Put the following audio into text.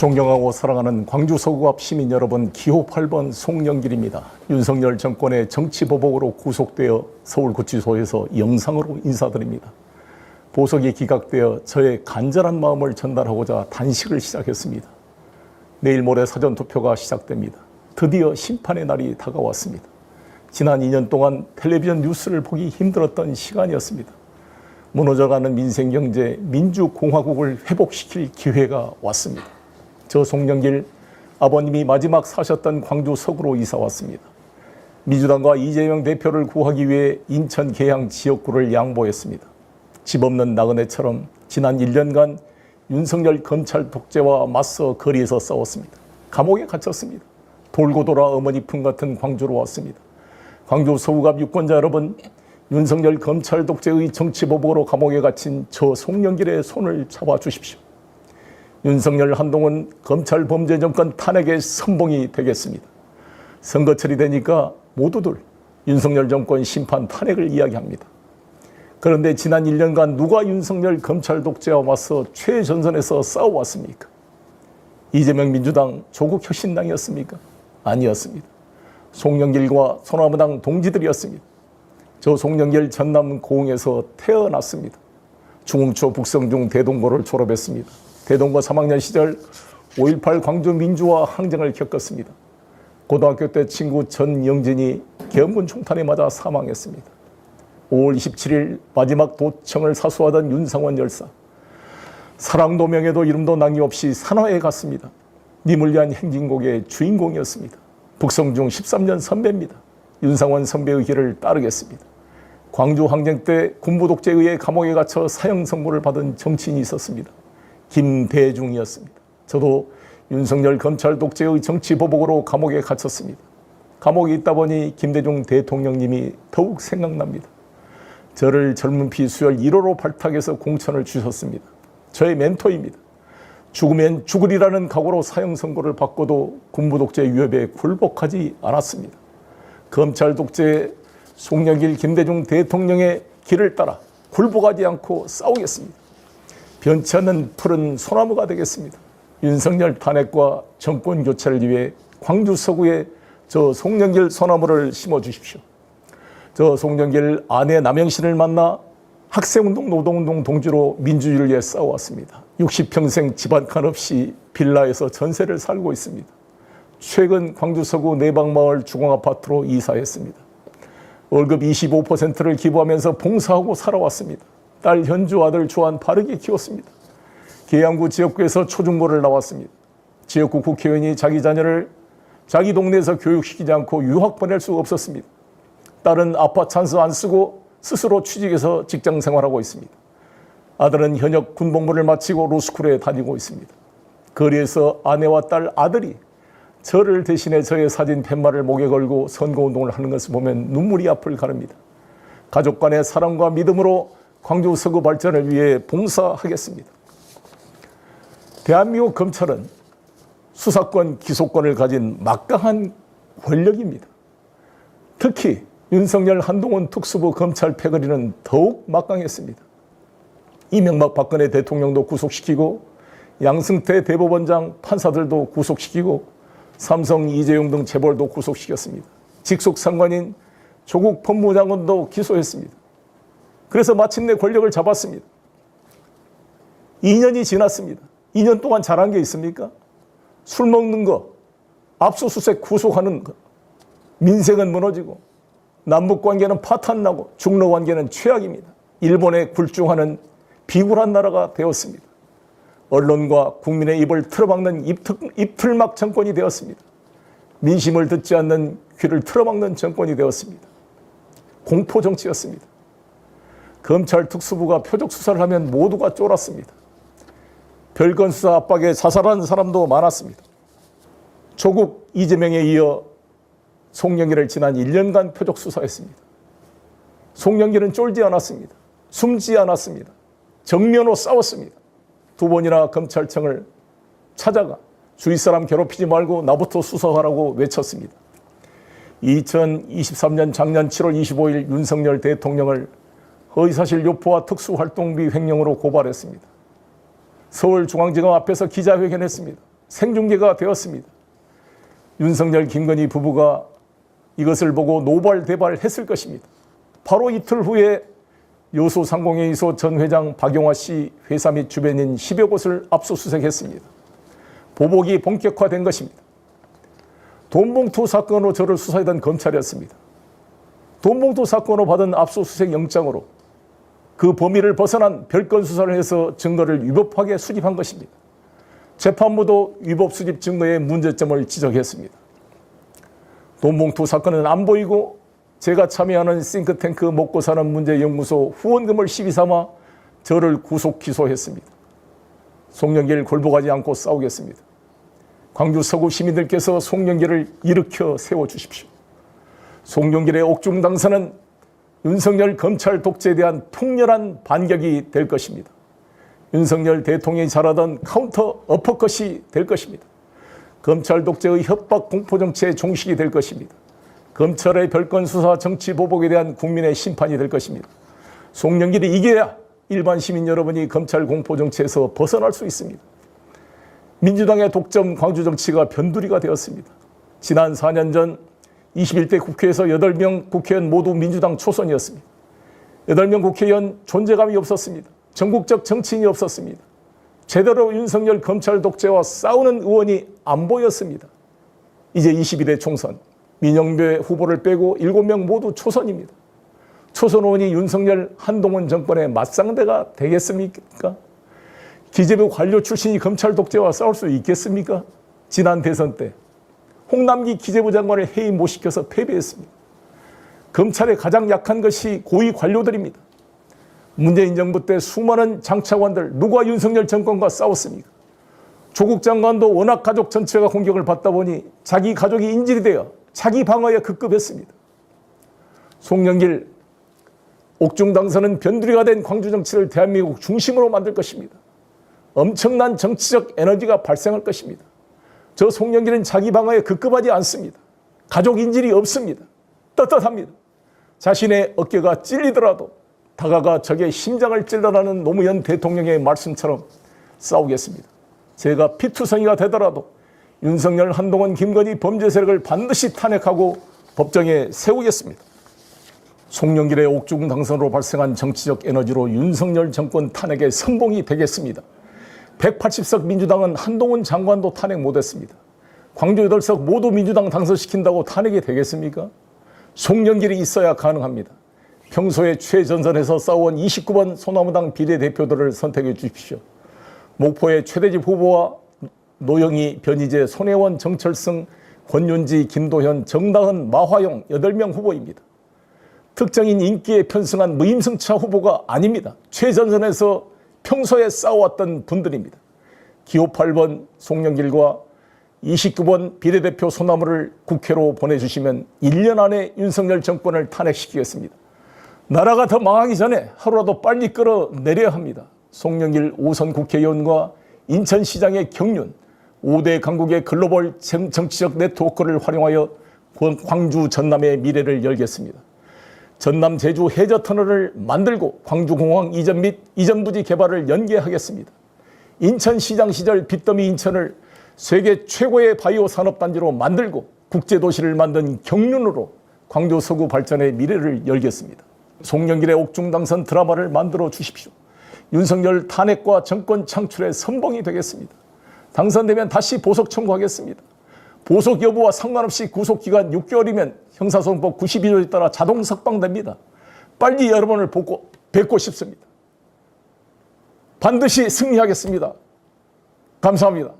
존경하고 사랑하는 광주 서구 앞 시민 여러분, 기호 8번 송영길입니다. 윤석열 정권의 정치보복으로 구속되어 서울구치소에서 영상으로 인사드립니다. 보석이 기각되어 저의 간절한 마음을 전달하고자 단식을 시작했습니다. 내일 모레 사전투표가 시작됩니다. 드디어 심판의 날이 다가왔습니다. 지난 2년 동안 텔레비전 뉴스를 보기 힘들었던 시간이었습니다. 무너져가는 민생경제, 민주공화국을 회복시킬 기회가 왔습니다. 저 송영길 아버님이 마지막 사셨던 광주 서구로 이사 왔습니다. 민주당과 이재명 대표를 구하기 위해 인천 계양 지역구를 양보했습니다. 집 없는 나그네처럼 지난 1년간 윤석열 검찰 독재와 맞서 거리에서 싸웠습니다. 감옥에 갇혔습니다. 돌고 돌아 어머니 품 같은 광주로 왔습니다. 광주 서구갑 유권자 여러분, 윤석열 검찰 독재의 정치보복으로 감옥에 갇힌 저 송영길의 손을 잡아주십시오. 윤석열 한동훈 검찰 범죄 정권 탄핵의 선봉이 되겠습니다. 선거철이 되니까 모두들 윤석열 정권 심판 탄핵을 이야기합니다. 그런데 지난 1년간 누가 윤석열 검찰 독재와 맞서 최전선에서 싸워왔습니까? 이재명 민주당 조국 혁신당이었습니까? 아니었습니다. 송영길과 소나무당 동지들이었습니다. 저 송영길 전남 고흥에서 태어났습니다. 중흥초 북성중 대동고를 졸업했습니다. 대동고 3학년 시절 5.18 광주 민주화 항쟁을 겪었습니다. 고등학교 때 친구 전영진이 계엄군 총탄에 맞아 사망했습니다. 5월 27일 마지막 도청을 사수하던 윤상원 열사. 사랑도 명예도 이름도 남김없이 산화에 갔습니다. 님을 위한 행진곡의 주인공이었습니다. 북성중 13년 선배입니다. 윤상원 선배의 길을 따르겠습니다. 광주 항쟁 때 군부 독재에 의해 감옥에 갇혀 사형 선고를 받은 정치인이 있었습니다. 김대중이었습니다. 저도 윤석열 검찰 독재의 정치 보복으로 감옥에 갇혔습니다. 감옥에 있다 보니 김대중 대통령님이 더욱 생각납니다. 저를 젊은 피 수혈 1호로 발탁해서 공천을 주셨습니다. 저의 멘토입니다. 죽으면 죽으리라는 각오로 사형 선고를 받고도 군부 독재 위협에 굴복하지 않았습니다. 검찰 독재 송영길 김대중 대통령의 길을 따라 굴복하지 않고 싸우겠습니다. 변치 않는 푸른 소나무가 되겠습니다. 윤석열 탄핵과 정권 교체를 위해 광주 서구에 저 송영길 소나무를 심어주십시오. 저 송영길 아내 남영신을 만나 학생운동, 노동운동 동지로 민주주의를 위해 싸워왔습니다. 60평생 집 한 칸 없이 빌라에서 전세를 살고 있습니다. 최근 광주 서구 내방마을 주공아파트로 이사했습니다. 월급 25%를 기부하면서 봉사하고 살아왔습니다. 딸 현주, 아들 조한 바르게 키웠습니다. 계양구 지역구에서 초중고를 나왔습니다. 지역구 국회의원이 자기 자녀를 자기 동네에서 교육시키지 않고 유학 보낼 수가 없었습니다. 딸은 아파 찬스 안 쓰고 스스로 취직해서 직장 생활하고 있습니다. 아들은 현역 군복무를 마치고 로스쿨에 다니고 있습니다. 거리에서 아내와 딸, 아들이 저를 대신해 저의 사진 팻말을 목에 걸고 선거운동을 하는 것을 보면 눈물이 앞을 가릅니다. 가족 간의 사랑과 믿음으로 광주 서구 발전을 위해 봉사하겠습니다. 대한민국 검찰은 수사권, 기소권을 가진 막강한 권력입니다. 특히 윤석열 한동훈 특수부 검찰 패거리는 더욱 막강했습니다. 이명박 박근혜 대통령도 구속시키고 양승태 대법원장 판사들도 구속시키고 삼성 이재용 등 재벌도 구속시켰습니다. 직속 상관인 조국 법무장관도 기소했습니다. 그래서 마침내 권력을 잡았습니다. 2년이 지났습니다. 2년 동안 잘한 게 있습니까? 술 먹는 거, 압수수색 구속하는 거, 민생은 무너지고 남북관계는 파탄나고 중로관계는 최악입니다. 일본에 굴중하는 비굴한 나라가 되었습니다. 언론과 국민의 입을 틀어막는 입틀막 정권이 되었습니다. 민심을 듣지 않는 귀를 틀어막는 정권이 되었습니다. 공포정치였습니다. 검찰 특수부가 표적 수사를 하면 모두가 쫄았습니다. 별건 수사 압박에 자살한 사람도 많았습니다. 조국, 이재명에 이어 송영길을 지난 1년간 표적 수사했습니다. 송영길은 쫄지 않았습니다. 숨지 않았습니다. 정면으로 싸웠습니다. 2번이나 검찰청을 찾아가 주위 사람 괴롭히지 말고 나부터 수사하라고 외쳤습니다. 2023년 작년 7월 25일 윤석열 대통령을 허위사실 유포와 특수활동비 횡령으로 고발했습니다. 서울중앙지검 앞에서 기자회견했습니다. 생중계가 되었습니다. 윤석열, 김건희 부부가 이것을 보고 노발대발했을 것입니다. 바로 이틀 후에 여수상공회의소 전 회장 박용화 씨 회사 및 주변인 10여 곳을 압수수색했습니다. 보복이 본격화된 것입니다. 돈봉투 사건으로 저를 수사하던 검찰이었습니다. 돈봉투 사건으로 받은 압수수색 영장으로 그 범위를 벗어난 별건 수사를 해서 증거를 위법하게 수집한 것입니다. 재판부도 위법 수집 증거의 문제점을 지적했습니다. 돈봉투 사건은 안 보이고 제가 참여하는 싱크탱크 먹고사는 문제연구소 후원금을 시비 삼아 저를 구속 기소했습니다. 송영길 굴복하지 않고 싸우겠습니다. 광주 서구 시민들께서 송영길을 일으켜 세워주십시오. 송영길의 옥중 당선은 윤석열 검찰 독재에 대한 통렬한 반격이 될 것입니다. 윤석열 대통령이 잘하던 카운터 어퍼컷이 될 것입니다. 검찰 독재의 협박 공포 정치의 종식이 될 것입니다. 검찰의 별건 수사 정치 보복에 대한 국민의 심판이 될 것입니다. 송영길이 이겨야 일반 시민 여러분이 검찰 공포 정치에서 벗어날 수 있습니다. 민주당의 독점 광주 정치가 변두리가 되었습니다. 지난 4년 전 21대 국회에서 8명 국회의원 모두 민주당 초선이었습니다. 8명 국회의원 존재감이 없었습니다. 전국적 정치인이 없었습니다. 제대로 윤석열 검찰 독재와 싸우는 의원이 안 보였습니다. 이제 21대 총선 민영배 후보를 빼고 7명 모두 초선입니다. 초선 의원이 윤석열 한동훈 정권의 맞상대가 되겠습니까? 기재부 관료 출신이 검찰 독재와 싸울 수 있겠습니까? 지난 대선 때 홍남기 기재부 장관을 해임 못 시켜서 패배했습니다. 검찰의 가장 약한 것이 고위 관료들입니다. 문재인 정부 때 수많은 장차관들 누가 윤석열 정권과 싸웠습니까? 조국 장관도 워낙 가족 전체가 공격을 받다 보니 자기 가족이 인질이 되어 자기 방어에 급급했습니다. 송영길 옥중 당선은 변두리가 된 광주 정치를 대한민국 중심으로 만들 것입니다. 엄청난 정치적 에너지가 발생할 것입니다. 저 송영길은 자기 방어에 급급하지 않습니다. 가족 인질이 없습니다. 떳떳합니다. 자신의 어깨가 찔리더라도 다가가 적의 심장을 찔러라는 노무현 대통령의 말씀처럼 싸우겠습니다. 제가 피투성이가 되더라도 윤석열, 한동훈, 김건희 범죄 세력을 반드시 탄핵하고 법정에 세우겠습니다. 송영길의 옥중 당선으로 발생한 정치적 에너지로 윤석열 정권 탄핵에 성공이 되겠습니다. 180석 민주당은 한동훈 장관도 탄핵 못했습니다. 광주 8석 모두 민주당 당선시킨다고 탄핵이 되겠습니까? 송영길이 있어야 가능합니다. 평소에 최전선에서 싸워온 29번 소나무당 비례대표들을 선택해 주십시오. 목포의 최대집 후보와 노영희, 변희재, 손혜원, 정철승, 권윤지, 김도현, 정다은, 마화용 8명 후보입니다. 특정인 인기에 편승한 무임승차 후보가 아닙니다. 최전선에서 평소에 싸워왔던 분들입니다. 기호 8번 송영길과 29번 비례대표 소나무를 국회로 보내주시면 1년 안에 윤석열 정권을 탄핵시키겠습니다. 나라가 더 망하기 전에 하루라도 빨리 끌어내려야 합니다. 송영길 5선 국회의원과 인천시장의 경륜, 5대 강국의 글로벌 정치적 네트워크를 활용하여 광주 전남의 미래를 열겠습니다. 전남 제주 해저터널을 만들고 광주공항 이전 및 이전 부지 개발을 연계하겠습니다. 인천시장 시절 빚더미 인천을 세계 최고의 바이오 산업단지로 만들고 국제도시를 만든 경륜으로 광주 서구 발전의 미래를 열겠습니다. 송영길의 옥중 당선 드라마를 만들어 주십시오. 윤석열 탄핵과 정권 창출의 선봉이 되겠습니다. 당선되면 다시 보석 청구하겠습니다. 보석 여부와 상관없이 구속기간 6개월이면 형사소송법 92조에 따라 자동 석방됩니다. 빨리 여러분을 뵙고 싶습니다. 반드시 승리하겠습니다. 감사합니다.